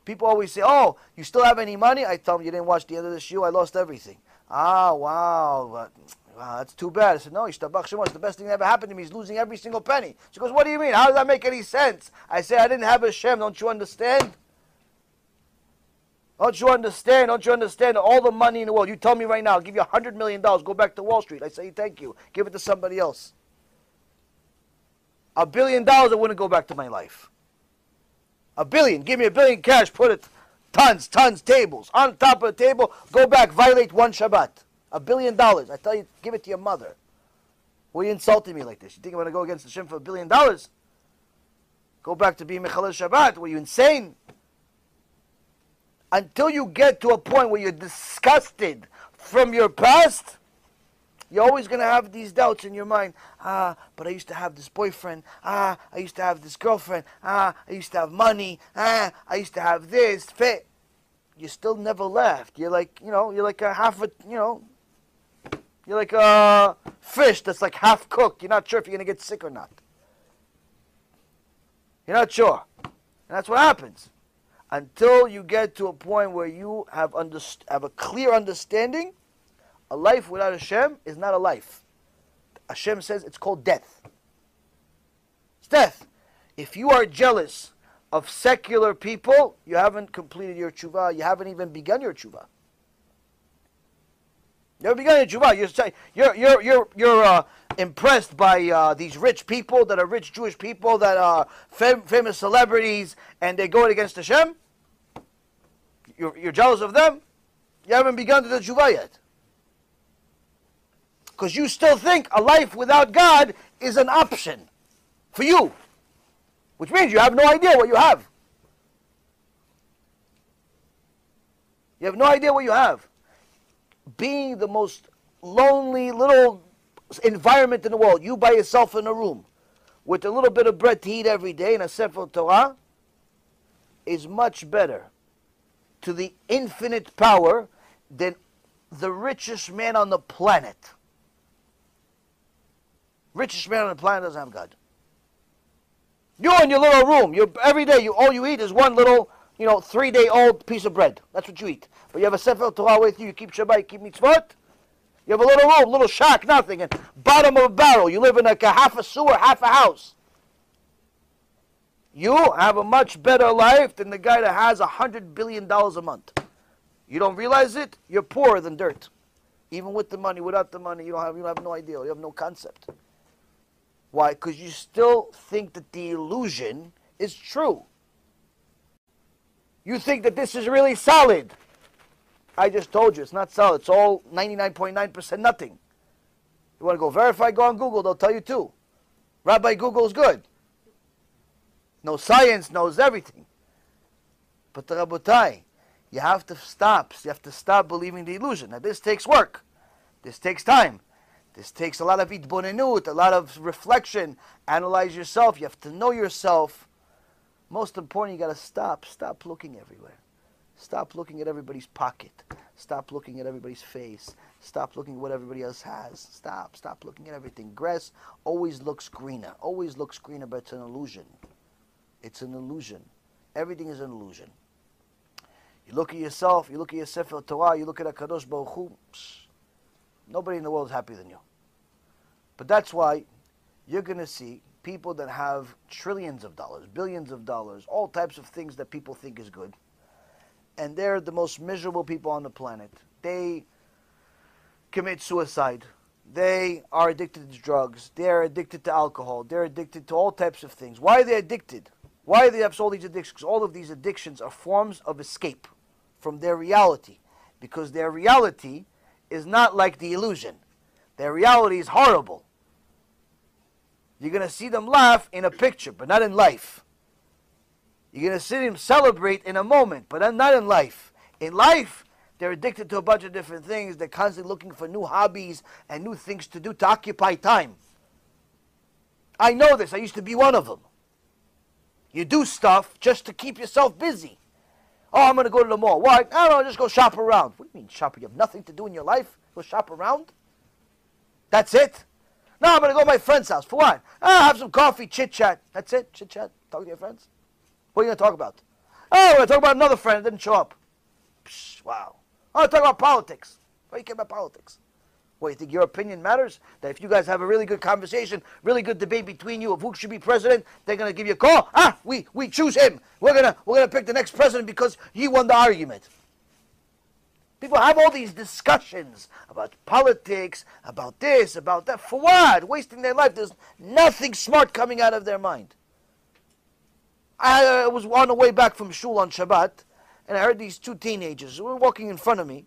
People always say, oh, you still have any money? I tell them, you didn't watch the end of the shiur, I lost everything. Ah, wow, that's too bad. I said, no, Yishtabach Shemo, it's the best thing that ever happened to me. He's losing every single penny. She goes, what do you mean? How does that make any sense? I say, I didn't have Hashem, don't you understand? Don't you understand? Don't you understand? All the money in the world. You tell me right now, I'll give you $100 million, go back to Wall Street. I say, thank you. Give it to somebody else. $1 billion, it wouldn't go back to my life. $1 billion. Give me $1 billion cash, put it, tons, tables. On top of the table, go back, violate one Shabbat. $1 billion. I tell you, give it to your mother. Why are you insulting me like this? You think I'm going to go against the Shem for $1 billion? Go back to being Mechalel Shabbat? Were you insane? Until you get to a point where you're disgusted from your past, you're always going to have these doubts in your mind. But I used to have this boyfriend. I used to have this girlfriend. I used to have money. I used to have this. You still never left. You're like, you're like a half a, you're like a fish that's like half cooked. You're not sure if you're going to get sick or not. You're not sure. And that's what happens. Until you get to a point where you have a clear understanding, a life without Hashem is not a life. Hashem says it's called death. It's death. If you are jealous of secular people, you haven't completed your tshuva. You haven't even begun your tshuva. You haven't begun your tshuva. You're impressed by these rich people that are rich Jewish people that are famous celebrities, and they're going against Hashem. You're jealous of them. You haven't begun to the tshuva yet. Because you still think a life without God is an option for you. Which means you have no idea what you have. You have no idea what you have. Being the most lonely little environment in the world, you by yourself in a room, with a little bit of bread to eat every day and a Sefer Torah, is much better to the infinite power than the richest man on the planet. Richest man on the planet doesn't have God. You in your little room, every day all you eat is one little, 3-day-old piece of bread. That's what you eat. But you have a Sefer Torah with you, you keep Shabbat, you keep mitzvot. You have a little room, little shack, nothing, and bottom of a barrel. You live in like a half a sewer, half a house. You have a much better life than the guy that has $100 billion a month. You don't realize it? You're poorer than dirt. Even with the money, without the money, you have no idea. You have no concept. Why? Because you still think that the illusion is true. You think that this is really solid. I just told you, it's not solid. It's all 99.9% nothing. You want to go verify, go on Google, they'll tell you too. Rabbi Google is good. Knows science, knows everything. But the Rabotai, you have to stop. You have to stop believing the illusion. Now this takes work. This takes time. This takes a lot of itbonenut, a lot of reflection. Analyze yourself. You have to know yourself. Most important, you got to stop. Stop looking everywhere. Stop looking at everybody's pocket. Stop looking at everybody's face. Stop looking at what everybody else has. Stop looking at everything. Grass always looks greener. Always looks greener, but it's an illusion. It's an illusion. Everything is an illusion. You look at yourself, you look at your Sefer Torah, you look at HaKadosh Baruch Hu, nobody in the world is happier than you. But that's why you're going to see people that have trillions of dollars, billions of dollars, all types of things that people think is good. And they're the most miserable people on the planet. They commit suicide. They are addicted to drugs. They're addicted to alcohol. They're addicted to all types of things. Why are they addicted? Why do they have all these addictions? Because all of these addictions are forms of escape from their reality. Because their reality is not like the illusion. Their reality is horrible. You're going to see them laugh in a picture, but not in life. You're going to see them celebrate in a moment, but not in life. In life, they're addicted to a bunch of different things. They're constantly looking for new hobbies and new things to do to occupy time. I know this. I used to be one of them. You do stuff just to keep yourself busy. Oh, I'm going to go to the mall. Why? I don't know, just go shop around. What do you mean shop? You have nothing to do in your life? Go shop around? That's it? No, I'm going to go to my friend's house. For what? Have some coffee, chit-chat. That's it, chit-chat. Talk to your friends. What are you going to talk about? Oh, we're going to talk about another friend that didn't show up. Psh, wow. Oh, talk about politics. Why do you care about politics? Well, you think your opinion matters? That if you guys have a really good conversation, really good debate between you of who should be president, they're going to give you a call. Ah, we choose him. We're gonna pick the next president because he won the argument. People have all these discussions about politics, about this, about that. For what? Wasting their life. There's nothing smart coming out of their mind. I was on the way back from shul on Shabbat, and I heard these two teenagers who were walking in front of me.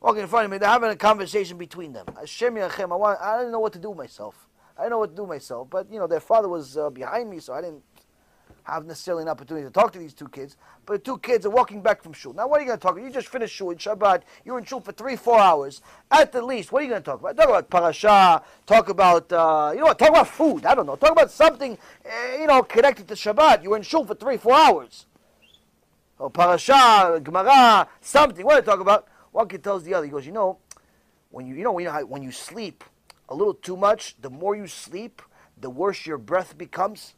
They're having a conversation between them. Hashem Yachem, I didn't know what to do with myself. But, their father was behind me, so I didn't have necessarily an opportunity to talk to these two kids. But the two kids are walking back from shul. Now, what are you going to talk about? You just finished shul in Shabbat. You were in shul for 3-4 hours. At the least, what are you going to talk about? Talk about parasha. Talk about, talk about food. I don't know. Talk about something, connected to Shabbat. You were in shul for 3-4 hours. Or parasha, Gemara, something. What are you talking about? One kid tells the other, he goes, when you sleep a little too much, the more you sleep, the worse your breath becomes.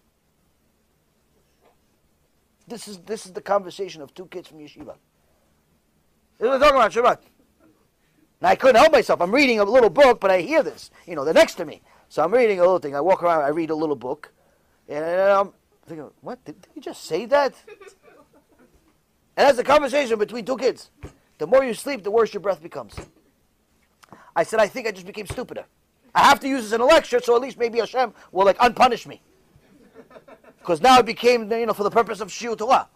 This is the conversation of two kids from yeshiva. This is what we're talking about Shabbat. Now I couldn't help myself. I'm reading a little book, but I hear this. They're next to me. So I'm reading a little thing. I walk around, I read a little book. And I'm thinking, what? Did you just say that? And that's a conversation between two kids. The more you sleep, the worse your breath becomes. I said, I think I just became stupider. I have to use this in a lecture, so at least maybe Hashem will unpunish me. Because now it became, for the purpose of Shiur Torah.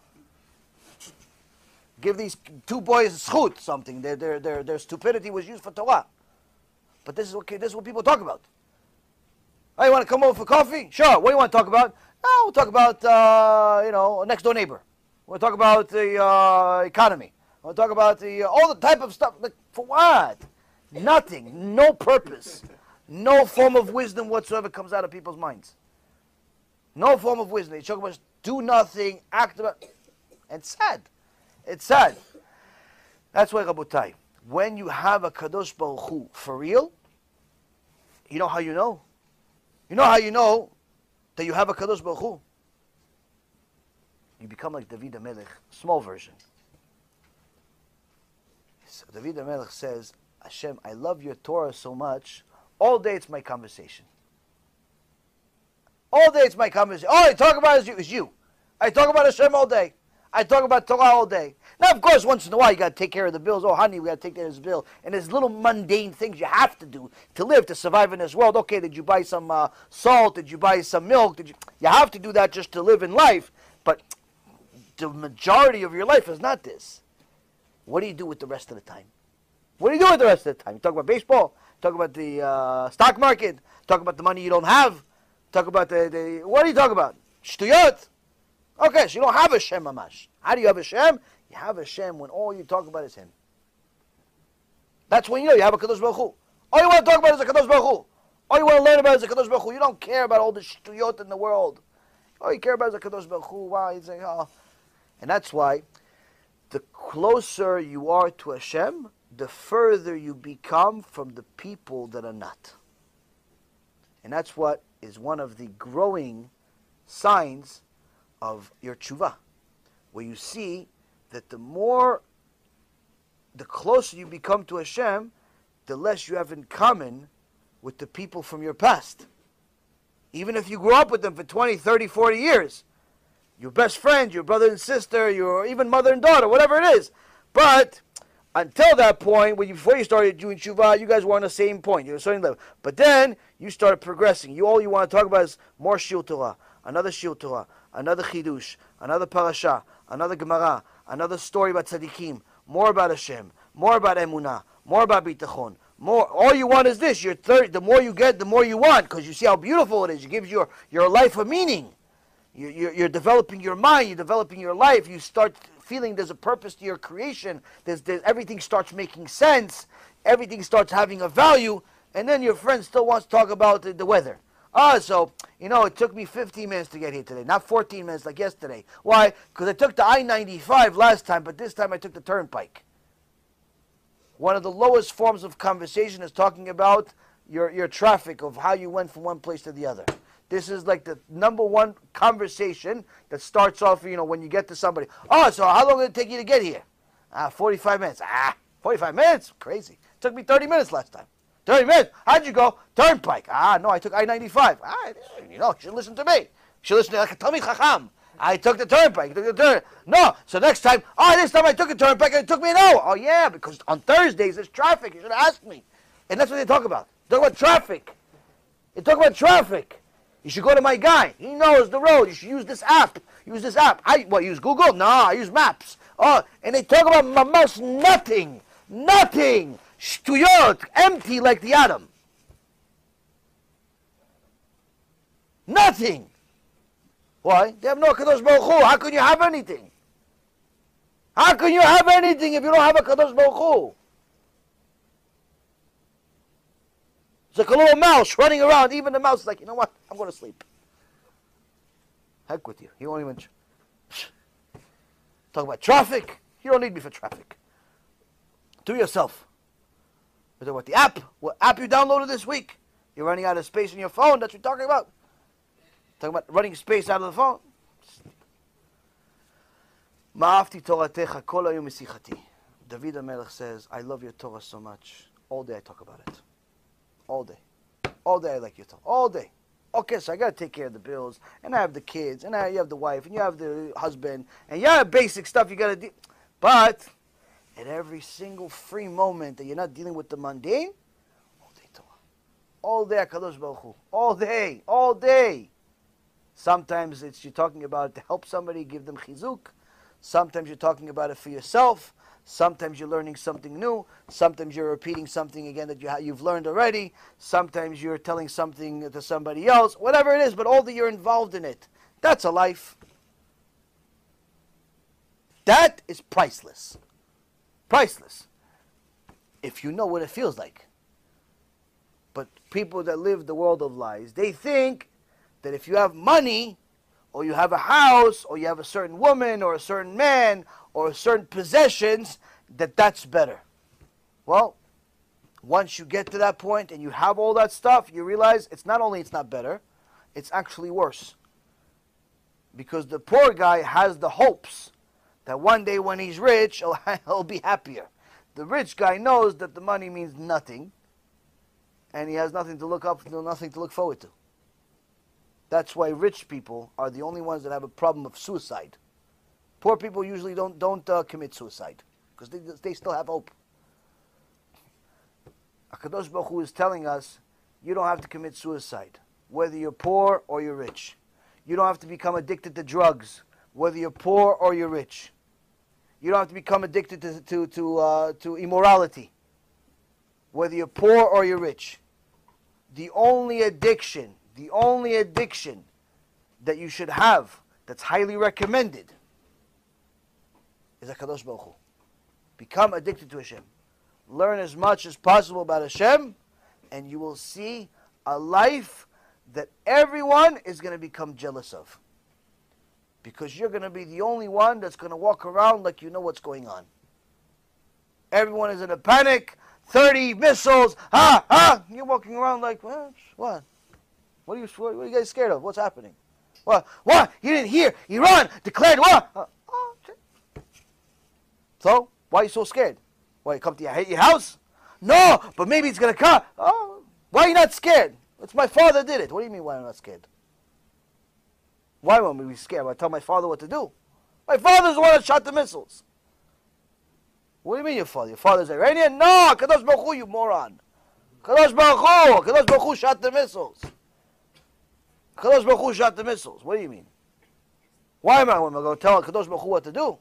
Give these two boys zchut, something. Their stupidity was used for Torah. But this is what people talk about. Oh, you want to come over for coffee? Sure. What do you want to talk about? Oh, we'll talk about, a next door neighbor. We'll talk about the economy. We'll talk about all the type of stuff. Like, for what? Nothing. No purpose. No form of wisdom whatsoever comes out of people's minds. No form of wisdom. They talk about do nothing, act about. It's sad. It's sad. That's why, Rabotai, when you have a Kadosh Baruch Hu for real, you know how you know? You know how you know that you have a Kadosh Baruch Hu? You become like David HaMelech, small version. So David HaMelech says, Hashem, I love your Torah so much, all day it's my conversation. All day it's my conversation. All I talk about is you. I talk about Hashem all day. I talk about Torah all day. Now, of course, once in a while, you got to take care of the bills. Oh, honey, we got to take care of this bill. And there's little mundane things you have to do to live, to survive in this world. Okay, did you buy some salt? Did you buy some milk? You have to do that just to live in life. But the majority of your life is not this. What do you do with the rest of the time? What do you do with the rest of the time? You talk about baseball. Talk about the stock market. Talk about the money you don't have. Talk about the what do you talk about? Shtuyot. Okay, so you don't have a Shem mamash. How do you have a Shem? You have a Shem when all you talk about is Him. That's when you know you have a Kadosh Baruch Hu. All you want to talk about is a Kadosh Baruch Hu. All you want to learn about is a Kadosh Baruch Hu. You don't care about all the Shtuyot in the world. All you care about is a Kadosh Baruch Hu. Wow, you say, oh. And that's why the closer you are to Hashem, the further you become from the people that are not. And that's what is one of the growing signs of your tshuva, where you see that the closer you become to Hashem, the less you have in common with the people from your past. Even if you grew up with them for 20, 30, 40 years, your best friend, your brother and sister, your even mother and daughter, whatever it is. But until that point, before you started doing tshuva, you guys were on the same point. You were starting level. But then you started progressing. All you want to talk about is more Shiur Torah, another Shiur Torah, another Chidush, another Parasha, another Gemara, another story about Tzaddikim, more about Hashem, more about Emunah, more about Bitachon. All you want is this. The more you get, the more you want, because you see how beautiful it is. It gives your life a meaning. You're developing your mind. You're developing your life. You start feeling there's a purpose to your creation. Everything starts making sense. Everything starts having a value. And then your friend still wants to talk about the weather. So, it took me 15 minutes to get here today, not 14 minutes like yesterday. Why? Because I took the I-95 last time, but this time I took the turnpike. One of the lowest forms of conversation is talking about your traffic, of how you went from one place to the other. This is like the number one conversation that starts off, when you get to somebody. Oh, so how long did it take you to get here? 45 minutes. 45 minutes? Crazy. It took me 30 minutes last time. 30 minutes? How'd you go? Turnpike. No, I took I-95. You should listen to me. You should listen to like a Talmid Chacham. I took the turnpike. No, so next time, this time I took a turnpike and it took me an hour. Oh, yeah, because on Thursdays there's traffic. You should have asked me. And that's what they talk about. They talk about traffic. They talk about traffic. You should go to my guy. He knows the road. You should use this app. Use this app. Use Google? No, I use Maps. Oh, and they talk about mamash nothing. Nothing. Shtuyot. Empty like the atom. Nothing. Why? They have no Kadosh Baruch Hu. How can you have anything? How can you have anything if you don't have a Kadosh Baruch Hu? It's like a little mouse running around. Even the mouse is like, you know what? I'm going to sleep. Heck with you. You won't even talk about traffic. You don't need me for traffic. Do yourself. We talk about the app. What app you downloaded this week? You're running out of space in your phone. That's what you're talking about. Talking about running space out of the phone. Ma'afti Toratecha kol hayom mesichati. David HaMelech says, I love your Torah so much. All day I talk about it. All day. All day I like your Torah. All day. Okay, so I got to take care of the bills, and I have the kids, and you have the wife, and you have the husband, and you have basic stuff you got to do. But at every single free moment that you're not dealing with the mundane, all day Torah. All day HaKadosh Baruch Hu. All day. All day. Sometimes you're talking about it to help somebody, give them chizuk. Sometimes you're talking about it for yourself. Sometimes you're learning something new. Sometimes you're repeating something again that you've learned already. Sometimes you're telling something to somebody else. Whatever it is, but all that you're involved in it. That's a life. That is priceless. Priceless. If you know what it feels like. But people that live the world of lies, they think that if you have money, or you have a house, or you have a certain woman, or a certain man, or certain possessions, that's better. Well, once you get to that point and you have all that stuff, you realize it's not better, it's actually worse. Because the poor guy has the hopes that one day when he's rich, he'll be happier. The rich guy knows that the money means nothing, and he has nothing to look up to, nothing to look forward to. That's why rich people are the only ones that have a problem of suicide. Poor people usually don't commit suicide because they still have hope. HaKadosh Baruch Hu is telling us you don't have to commit suicide, whether you're poor or you're rich. You don't have to become addicted to drugs, whether you're poor or you're rich. You don't have to become addicted to immorality, whether you're poor or you're rich. The only addiction that you should have that's highly recommended is HaKadosh Baruch Hu. Become addicted to Hashem. Learn as much as possible about Hashem, and you will see a life that everyone is going to become jealous of. Because you're going to be the only one that's going to walk around like you know what's going on. Everyone is in a panic. 30 missiles. You're walking around like, what? What are you guys scared of? What's happening? What? You didn't hear? Iran declared war. So, why are you so scared? Why, you come to your house? No, but maybe it's going to come. Why are you not scared? It's my father did it. What do you mean why I'm not scared? Why won't we be scared? I tell my father what to do. My father's the one that shot the missiles. What do you mean your father? Your father's Iranian? No, Kadosh Baruch Hu, you moron. Kadosh Baruch Hu shot the missiles. Kadosh Baruch Hu shot the missiles. What do you mean? Why am I going to go tell Kadosh Baruch Hu what to do?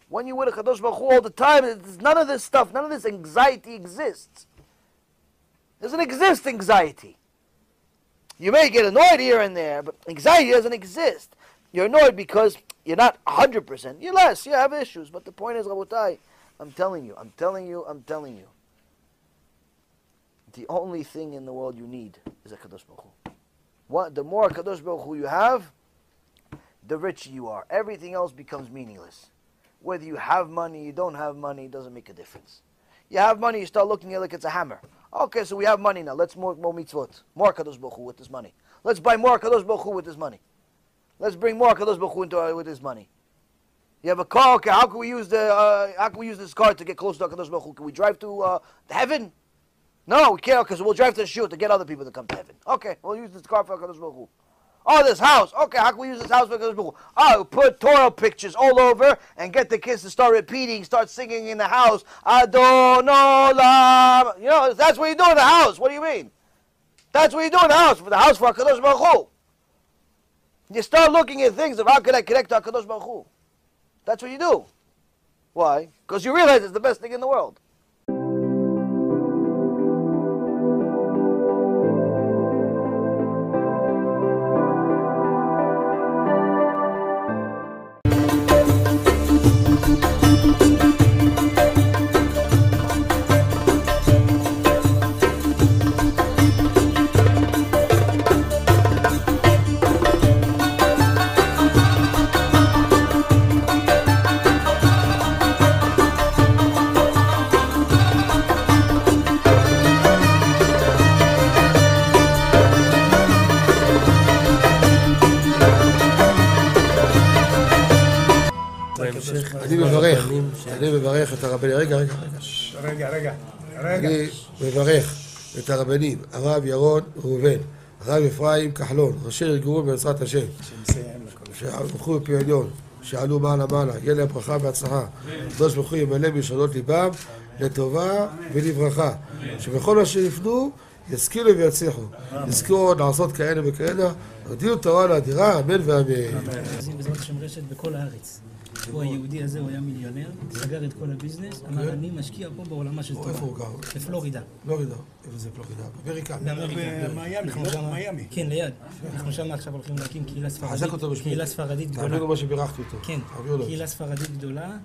When you're with a Kadosh Baruch Hu all the time, none of this stuff, none of this anxiety exists. Doesn't exist anxiety. You may get annoyed here and there, but anxiety doesn't exist. You're annoyed because you're not 100%. You're less. You have issues. But the point is, Rabotai, I'm telling you. The only thing in the world you need is a Kadosh Baruch Hu. The more Kadosh Baruch Hu you have, the richer you are. Everything else becomes meaningless. Whether you have money, you don't have money, it doesn't make a difference. You have money, you start looking at it like it's a hammer. Okay, so we have money now. Let's more mitzvot. More Kadosh Baruch Hu with this money. Let's buy more Kadosh Baruch Hu with this money. Let's bring more Kadosh Baruch Hu into with this money. You have a car. Okay, how can we use this car to get closer to Kadosh Baruch Hu? Can we drive to heaven? No, we can't, because we'll drive to the shul to get other people to come to heaven. Okay, we'll use this car for Kadosh Baruch Hu. Oh, this house. Okay, how can we use this house for Kadosh Baruch Hu? Oh, put Torah pictures all over and get the kids to start repeating, start singing in the house. Adon Olam. You know, that's what you do in the house. What do you mean? That's what you do in the house. For the house for Kadosh Baruch Hu. You start looking at things of how can I connect to Kadosh Baruch Hu. That's what you do. Why? Because you realize it's the best thing in the world. אני מברך את הרבנים, אני מברך את הרבנים, הרב ירון ראובן, הרב אפרים כחלון, ראשי ארגון בעזרת השם, שהלכו בפי עליון, שעלו מעלה, יהיה להם ברכה והצלחה, הקדוש ברוך הוא ימלא בישועות ליבם לטובה ולברכה, שבכל מה שיפנו ישכילו ויצליחו, יזכו עוד לעשות כאלה וכאלה, הודיעו תורה לאדירה, אמן ואמן. בעזרת השם רשת בכל הארץ. הוא היהודי הזה, הוא היה מיליונר, סגר את כל הביזנס, אמר אני משקיע פה בעולמה של תורה. איפה הוא גר? בפלורידה. פלורידה, איפה זה פלורידה? באמריקה? במיימי. כן, ליד. אנחנו שם עכשיו הולכים להקים קהילה ספרדית. חזק אותו בשמי. קהילה ספרדית גדולה. תעביר לו מה שבירכתי אותו. כן, קהילה ספרדית גדולה.